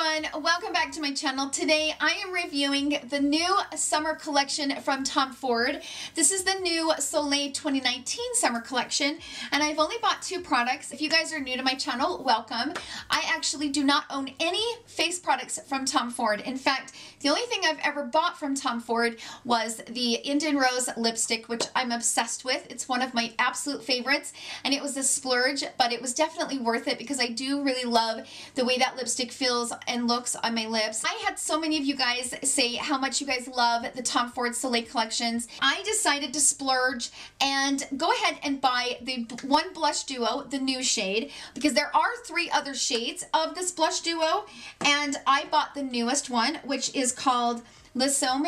everyone, welcome back to my channel. Today I am reviewing the new summer collection from Tom Ford. This is the new Soleil 2019 summer collection, and I've only bought two products. If you guys are new to my channel, welcome. I actually do not own any face products from Tom Ford. In fact, the only thing I've ever bought from Tom Ford was the Indian Rose lipstick, which I'm obsessed with. It's one of my absolute favorites, and it was a splurge, but it was definitely worth it because I do really love the way that lipstick feels and looks on my lips. I had so many of you guys say how much you guys love the Tom Ford Soleil collections. I decided to splurge and go ahead and buy the one blush duo, the new shade, because there are three other shades of this blush duo, and I bought the newest one, which is called lissome.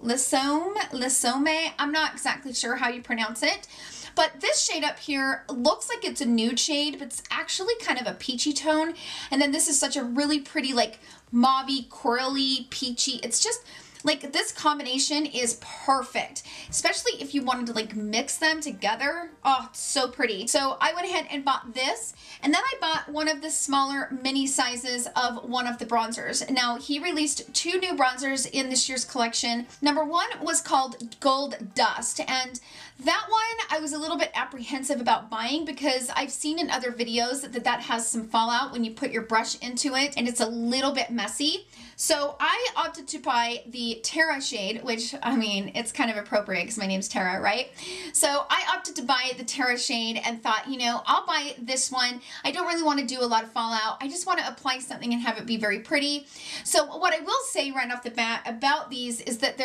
I'm not exactly sure how you pronounce it. But this shade up here looks like it's a nude shade, but it's actually kind of a peachy tone. And then this is such a really pretty, like, mauvey, corally, peachy. It's just, like, this combination is perfect, especially if you wanted to, like, mix them together. Oh, it's so pretty. So I went ahead and bought this, and then I bought one of the smaller mini sizes of one of the bronzers. Now, he released two new bronzers in this year's collection. Number one was called Gold Dust, and that one I was a little bit apprehensive about buying because I've seen in other videos that has some fallout when you put your brush into it, and it's a little bit messy. So I opted to buy the Terra shade, which, I mean, it's kind of appropriate because my name's Terra, right? So I opted to buy the Terra shade and thought, you know, I'll buy this one. I don't really want to do a lot of fallout. I just want to apply something and have it be very pretty. So what I will say right off the bat about these is that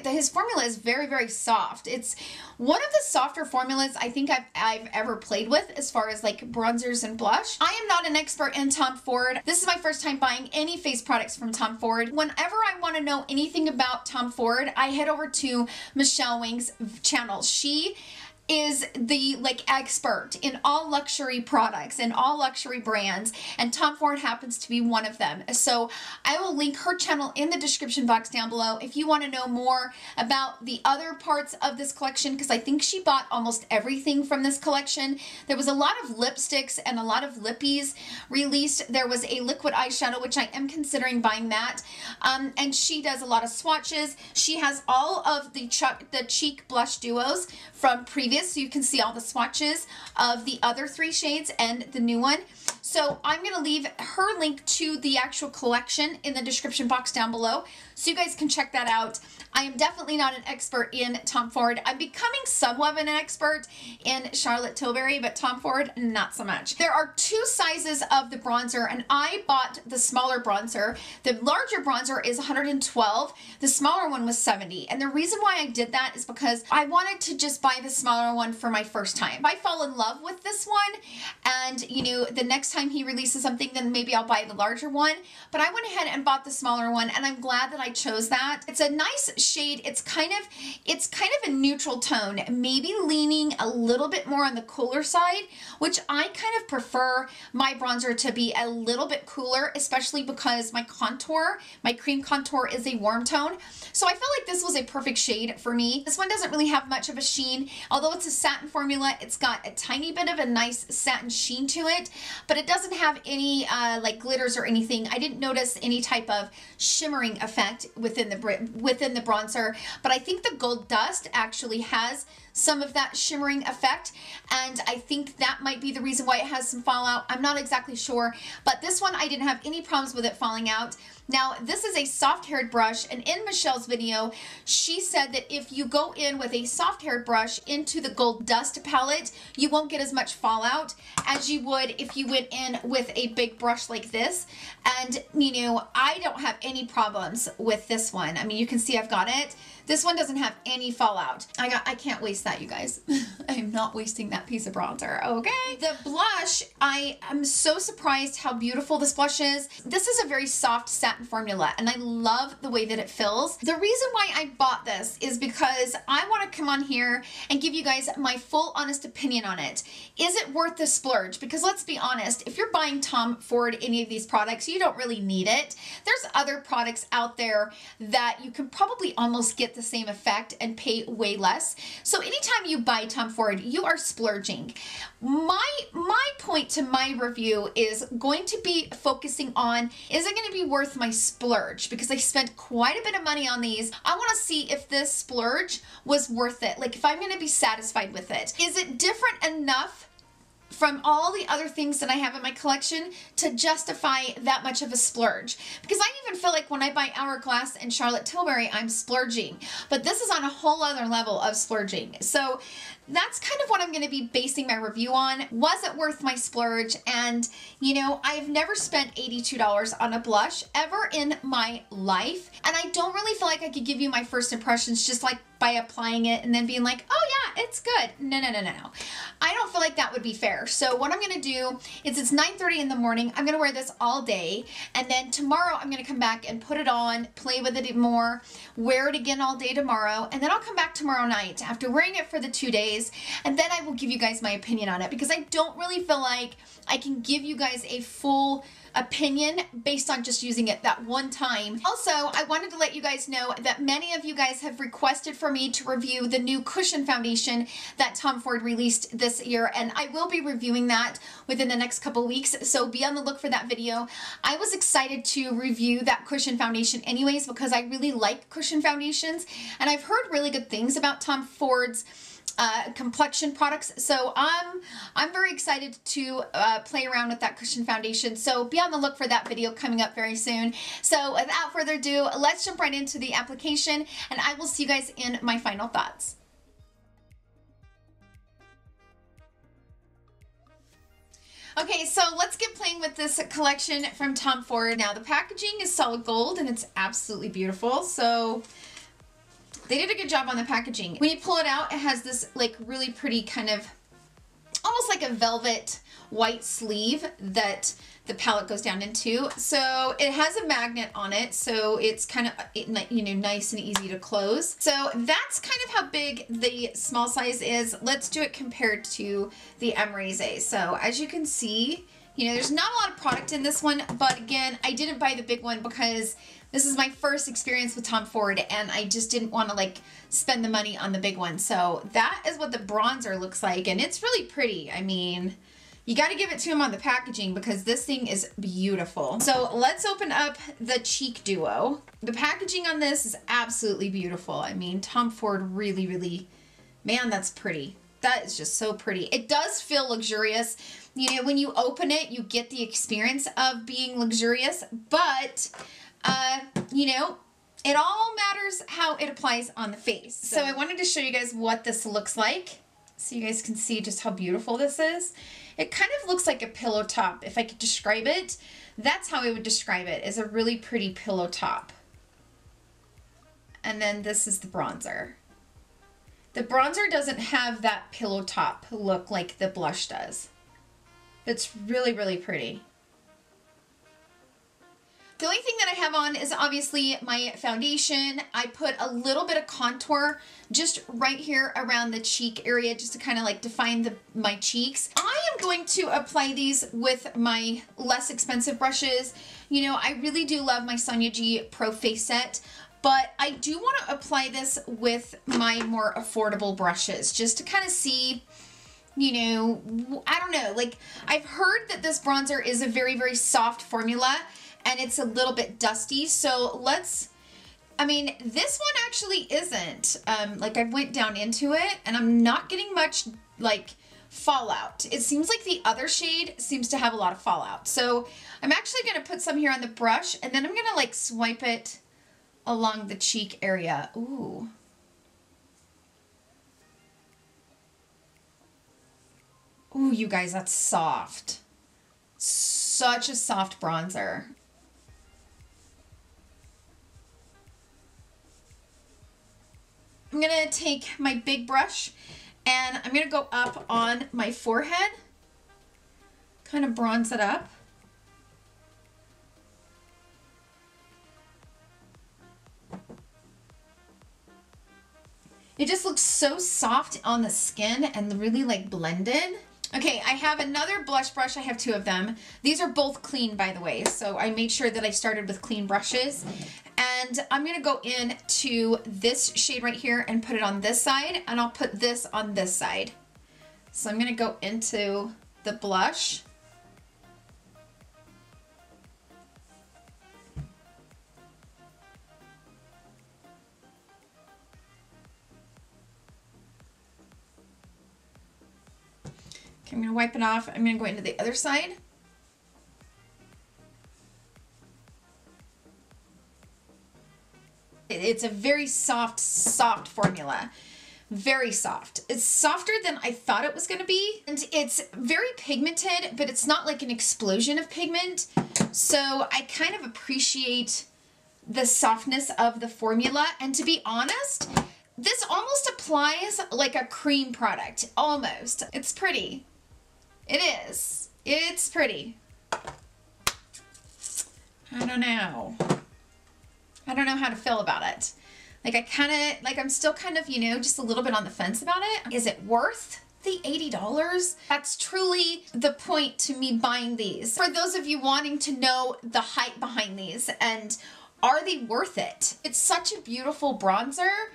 his formula is very, very soft. It's one of the softer formulas I think I've ever played with as far as like bronzers and blush. I am not an expert in Tom Ford. This is my first time buying any face products from Tom Ford. Whenever I want to know anything about Tom Ford, I head over to Michele Wang's channel. She is the expert in all luxury products and all luxury brands, and Tom Ford happens to be one of them. So I will link her channel in the description box down below if you want to know more about the other parts of this collection, because I think she bought almost everything from this collection. There was a lot of lipsticks and a lot of lippies released. There was a liquid eyeshadow, which I am considering buying that, and she does a lot of swatches. She has all of the cheek blush duos from previous, so you can see all the swatches of the other three shades and the new one. So I'm going to leave her link to the actual collection in the description box down below, so you guys can check that out. I am definitely not an expert in Tom Ford. I'm becoming somewhat of an expert in Charlotte Tilbury, but Tom Ford, not so much. There are two sizes of the bronzer, and I bought the smaller bronzer. The larger bronzer is 112. The smaller one was 70. And the reason why I did that is because I wanted to just buy the smaller one for my first time. If I fall in love with this one, and, you know, the next time he releases something, then maybe I'll buy the larger one. But I went ahead and bought the smaller one, and I'm glad that I chose that. It's a nice shade. It's kind of a neutral tone, maybe leaning a little bit more on the cooler side, which I kind of prefer my bronzer to be a little bit cooler, especially because my cream contour is a warm tone. So I felt like this was a perfect shade for me. This one doesn't really have much of a sheen. Although it's a satin formula, it's got a tiny bit of a nice satin sheen to it, but it doesn't have any like glitters or anything. I didn't notice any type of shimmering effect within the bronzer, but I think the Gold Dust actually has some of that shimmering effect, and I think that might be the reason why it has some fallout. I'm not exactly sure, but this one I didn't have any problems with it falling out. Now, this is a soft-haired brush, and in Michele's video, she said that if you go in with a soft-haired brush into the Gold Dust palette, you won't get as much fallout as you would if you went in with a big brush like this. And, you know, I don't have any problems with this one. I mean, you can see I've got it. This one doesn't have any fallout. I can't waste that, you guys. I'm not wasting that piece of bronzer, okay? The blush, I am so surprised how beautiful this blush is. This is a very soft satin formula, and I love the way that it feels. The reason why I bought this is because I want to come on here and give you guys my full honest opinion on it. Is it worth the splurge? Because let's be honest, if you're buying Tom Ford any of these products, you don't really need it. There's other products out there that you can probably almost get the same effect and pay way less. So anytime you buy Tom Ford, you are splurging. My point to my review is going to be focusing on, is it going to be worth my splurge? Because I spent quite a bit of money on these. I want to see if this splurge was worth it. Like if I'm going to be satisfied with it. Is it different enough from all the other things that I have in my collection to justify that much of a splurge? Because I even feel like when I buy Hourglass and Charlotte Tilbury, I'm splurging. But this is on a whole other level of splurging. So that's kind of what I'm going to be basing my review on. Was it worth my splurge? And, you know, I've never spent $82 on a blush ever in my life. And I don't really feel like I could give you my first impressions just like by applying it and then being like, oh yeah, it's good. No. I don't feel like that would be fair. So what I'm going to do is, it's 9:30 in the morning. I'm going to wear this all day. And then tomorrow I'm going to come back and put it on, play with it more, wear it again all day tomorrow. And then I'll come back tomorrow night after wearing it for the 2 days. And then I will give you guys my opinion on it, because I don't really feel like I can give you guys a full opinion based on just using it that one time. Also, I wanted to let you guys know that many of you guys have requested for me to review the new cushion foundation that Tom Ford released this year, and I will be reviewing that within the next couple weeks, so be on the look for that video. I was excited to review that cushion foundation anyways, because I really like cushion foundations, and I've heard really good things about Tom Ford's complexion products. So I'm very excited to play around with that cushion foundation. So be on the look for that video coming up very soon. So without further ado, let's jump right into the application, and I will see you guys in my final thoughts. Okay, so let's get playing with this collection from Tom Ford. Now the packaging is solid gold and it's absolutely beautiful. So they did a good job on the packaging. When you pull it out, it has this like really pretty kind of almost like a velvet white sleeve that the palette goes down into. So it has a magnet on it, so it's kind of, you know, nice and easy to close. So that's kind of how big the small size is. Let's do it compared to the Emreze. So as you can see, you know, there's not a lot of product in this one, but again, I didn't buy the big one because this is my first experience with Tom Ford and I just didn't want to like spend the money on the big one. So that is what the bronzer looks like, and it's really pretty. I mean, you got to give it to him on the packaging because this thing is beautiful. So let's open up the Cheek Duo. The packaging on this is absolutely beautiful. I mean, Tom Ford really, man, that's pretty. That is just so pretty. It does feel luxurious. You know, when you open it, you get the experience of being luxurious, but you know, it all matters how it applies on the face. So I wanted to show you guys what this looks like so you guys can see just how beautiful this is. It kind of looks like a pillow top. If I could describe it, that's how I would describe it, as a really pretty pillow top. And then this is the bronzer. The bronzer doesn't have that pillow top look like the blush does. It's really pretty. The only thing that I have on is obviously my foundation. I put a little bit of contour just right here around the cheek area just to kind of like define my cheeks. I am going to apply these with my less expensive brushes. You know, I really do love my Sonia G Pro Face Set, but I do want to apply this with my more affordable brushes just to kind of see, you know, I don't know, like I've heard that this bronzer is a very soft formula and it's a little bit dusty. So I mean, this one actually isn't. Like I went down into it and I'm not getting much like fallout. It seems like the other shade seems to have a lot of fallout. So I'm actually going to put some here on the brush and then I'm going to like swipe it along the cheek area. Ooh. Ooh, you guys, that's soft. Such a soft bronzer. I'm going to take my big brush and I'm going to go up on my forehead, kind of bronze it up. It just looks so soft on the skin and really like blended. Okay, I have another blush brush. I have two of them. These are both clean, by the way. So I made sure that I started with clean brushes. And I'm going to go into this shade right here and put it on this side. And I'll put this on this side. So I'm going to go into the blush. Okay, I'm going to wipe it off. I'm going to go into the other side. It's a very soft formula. Very soft. It's softer than I thought it was going to be. And it's very pigmented, but it's not like an explosion of pigment. So I kind of appreciate the softness of the formula. And to be honest, this almost applies like a cream product. Almost. It's pretty. It is. It's pretty. I don't know. I don't know how to feel about it. Like I'm still kind of, you know, just a little bit on the fence about it. Is it worth the $80? That's truly the point to me buying these. For those of you wanting to know the hype behind these and are they worth it? It's such a beautiful bronzer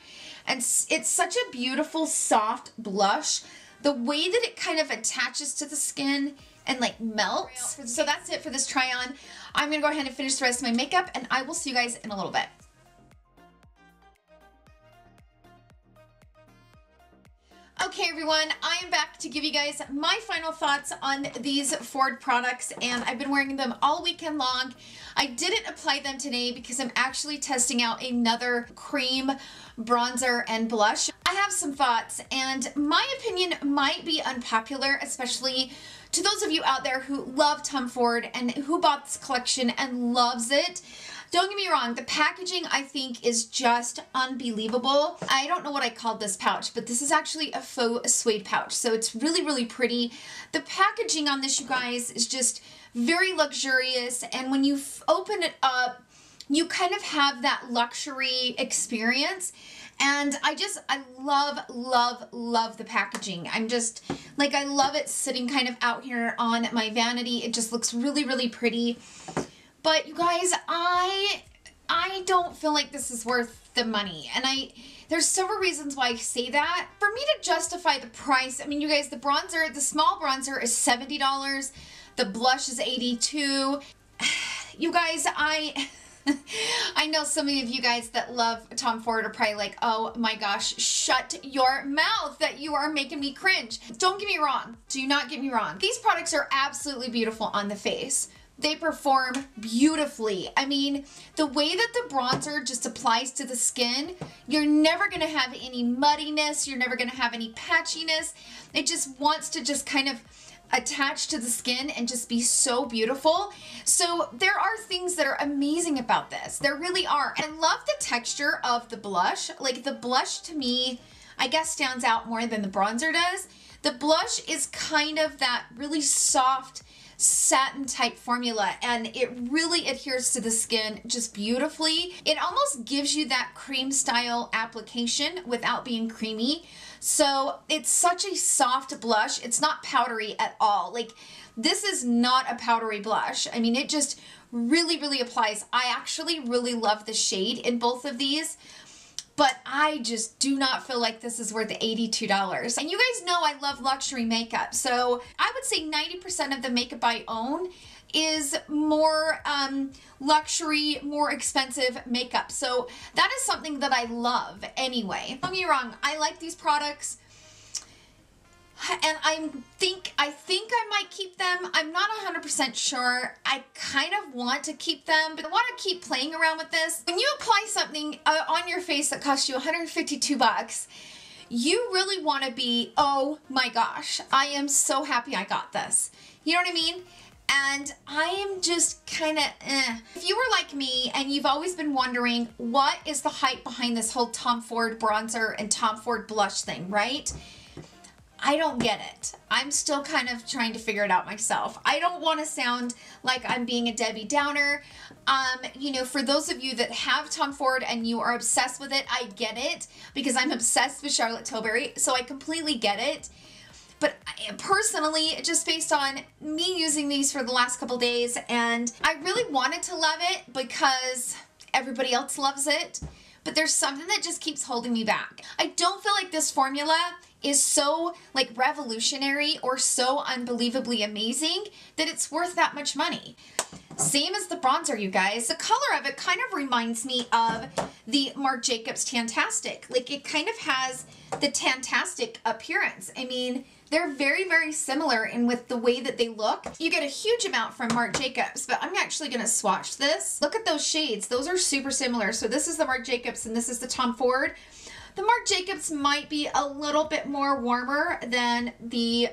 and it's such a beautiful soft blush. The way that it kind of attaches to the skin and like melts. So that's it for this try on. I'm gonna go ahead and finish the rest of my makeup and I will see you guys in a little bit. Okay everyone, I am back to give you guys my final thoughts on these Ford products and I've been wearing them all weekend long. I didn't apply them today because I'm actually testing out another cream bronzer and blush. I have some thoughts and my opinion might be unpopular, especially to those of you out there who love Tom Ford and who bought this collection and loves it. Don't get me wrong, the packaging I think is just unbelievable. I don't know what I called this pouch, but this is actually a faux suede pouch. So it's really, really pretty. The packaging on this, you guys, is just very luxurious. And when you open it up, you kind of have that luxury experience. And I love, love, love the packaging. I'm just, like, I love it sitting kind of out here on my vanity. It just looks really, really pretty. But you guys, I don't feel like this is worth the money. And there's several reasons why I say that. For me to justify the price, I mean, you guys, the bronzer, the small bronzer is $70. The blush is $82. You guys, I know some of you guys that love Tom Ford are probably like, oh my gosh, shut your mouth that you are making me cringe. Don't get me wrong. Do not get me wrong. These products are absolutely beautiful on the face. They perform beautifully. I mean, the way that the bronzer just applies to the skin, you're never going to have any muddiness. You're never going to have any patchiness. It just wants to just kind of attach to the skin and just be so beautiful. So there are things that are amazing about this. There really are. And I love the texture of the blush. Like the blush to me, I guess stands out more than the bronzer does. The blush is kind of that really soft satin type formula and it really adheres to the skin just beautifully. It almost gives you that cream style application without being creamy. So it's such a soft blush. It's not powdery at all. Like this is not a powdery blush. I mean, it just really, really applies. I actually really love the shade in both of these. But I just do not feel like this is worth $82. And you guys know I love luxury makeup. So I would say 90% of the makeup I own is more luxury, more expensive makeup. So that is something that I love anyway. Don't get me wrong, I like these products. And I think I might keep them. I'm not 100% sure. I kind of want to keep them, but I want to keep playing around with this. When you apply something on your face that costs you 152 bucks, you really want to be, oh my gosh, I am so happy I got this. You know what I mean? And I am just kind of, If you were like me and you've always been wondering what is the hype behind this whole Tom Ford bronzer and Tom Ford blush thing, right? I don't get it. I'm still kind of trying to figure it out myself. I don't want to sound like I'm being a Debbie Downer. You know, for those of you that have Tom Ford and you are obsessed with it, I get it because I'm obsessed with Charlotte Tilbury, so I completely get it. But personally, just based on me using these for the last couple days, and I really wanted to love it because everybody else loves it, but there's something that just keeps holding me back. I don't feel like this formula is so like revolutionary or so unbelievably amazing that it's worth that much money. Same as the bronzer, you guys. The color of it kind of reminds me of the Marc Jacobs Tantastic. Like, it kind of has the Tantastic appearance. I mean, they're very, very similar in with the way that they look. You get a huge amount from Marc Jacobs, but I'm actually going to swatch this. Look at those shades. Those are super similar. So this is the Marc Jacobs and this is the Tom Ford. The Marc Jacobs might be a little bit more warmer than the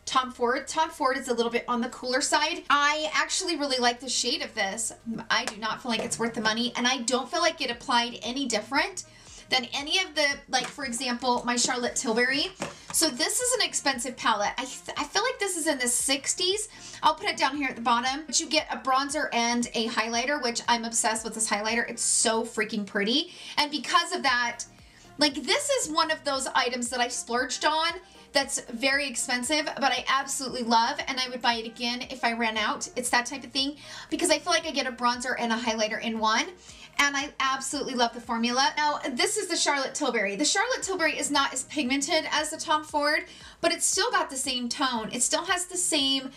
Tom Ford. Tom Ford is a little bit on the cooler side. I actually really like the shade of this. I do not feel like it's worth the money, and I don't feel like it applied any different than any of the, like, for example, my Charlotte Tilbury. So this is an expensive palette. I feel like this is in the 60s. I'll put it down here at the bottom. But you get a bronzer and a highlighter, which I'm obsessed with this highlighter. It's so freaking pretty. And because of that, like, this is one of those items that I splurged on that's very expensive, but I absolutely love, and I would buy it again if I ran out. It's that type of thing, because I feel like I get a bronzer and a highlighter in one, and I absolutely love the formula. Now, this is the Charlotte Tilbury. The Charlotte Tilbury is not as pigmented as the Tom Ford, but it's still got the same tone. It still has the same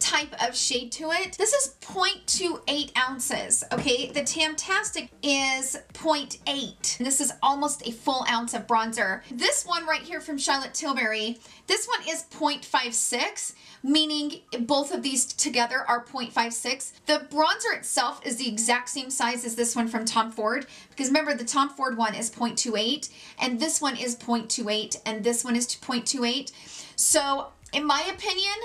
type of shade to it. This is 0.28 ounces, okay? The Tantastic is 0.8. And this is almost a full ounce of bronzer. This one right here from Charlotte Tilbury, this one is 0.56, meaning both of these together are 0.56. The bronzer itself is the exact same size as this one from Tom Ford, because remember, the Tom Ford one is 0.28, and this one is 0.28, and this one is 0.28. So, in my opinion,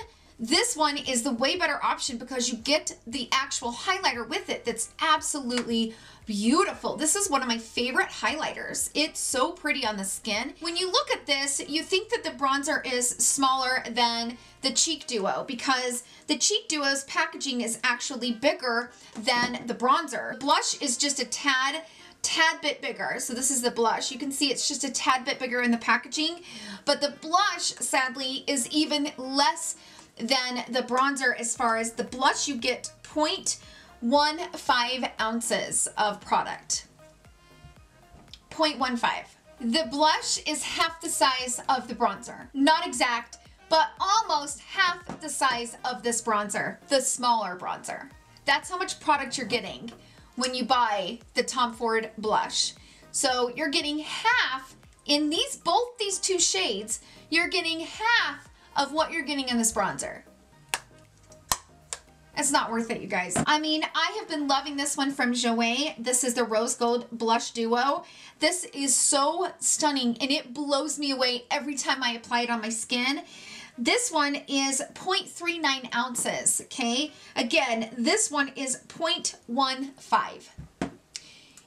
this one is the way better option because you get the actual highlighter with it that's absolutely beautiful. This is one of my favorite highlighters. It's so pretty on the skin. When you look at this, you think that the bronzer is smaller than the Cheek Duo because the Cheek Duo's packaging is actually bigger than the bronzer. The blush is just a tad bit bigger. So this is the blush. You can see it's just a tad bit bigger in the packaging, but the blush, sadly, is even less than the bronzer. As far as the blush, you get 0.15 ounces of product. 0.15. The blush is half the size of the bronzer. Not exact, but almost half the size of this bronzer, the smaller bronzer. That's how much product you're getting when you buy the Tom Ford blush. So you're getting half in both these two shades. You're getting half of what you're getting in this bronzer. It's not worth it, you guys. I mean, I have been loving this one from JOUER. This is the Rose Gold Blush Duo. This is so stunning, and it blows me away every time I apply it on my skin. This one is 0.39 ounces, okay? Again, this one is 0.15.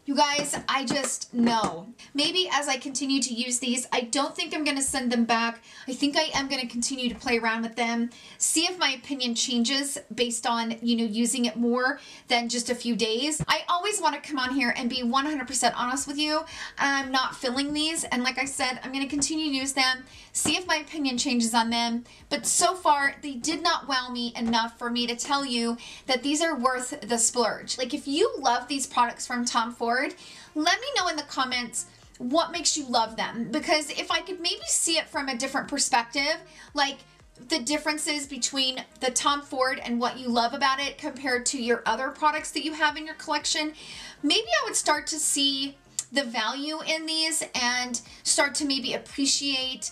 You guys, I just know. Maybe as I continue to use these, I don't think I'm going to send them back. I think I am going to continue to play around with them, see if my opinion changes based on, you know, using it more than just a few days. I always want to come on here and be 100% honest with you. I'm not filling these, and like I said, I'm going to continue to use them, see if my opinion changes on them, but so far, they did not wow me enough for me to tell you that these are worth the splurge. Like, if you love these products from Tom Ford, let me know in the comments what makes you love them, because if I could maybe see it from a different perspective, like the differences between the Tom Ford and what you love about it compared to your other products that you have in your collection, maybe I would start to see the value in these and start to maybe appreciate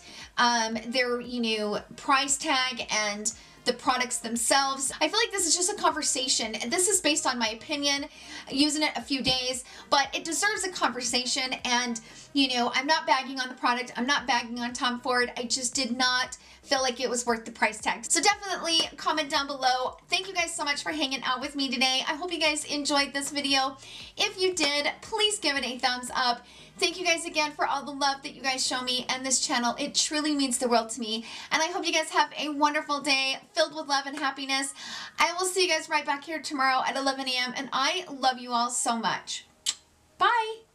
their, you know, price tag and the products themselves. I feel like this is just a conversation, and this is based on my opinion, using it a few days, but it deserves a conversation. And, you know, I'm not bagging on the product, I'm not bagging on Tom Ford, I just did not feel like it was worth the price tag. So definitely comment down below. Thank you guys so much for hanging out with me today. I hope you guys enjoyed this video. If you did, please give it a thumbs up. Thank you guys again for all the love that you guys show me and this channel. It truly means the world to me. And I hope you guys have a wonderful day filled with love and happiness. I will see you guys right back here tomorrow at 11 a.m. and I love you all so much. Bye.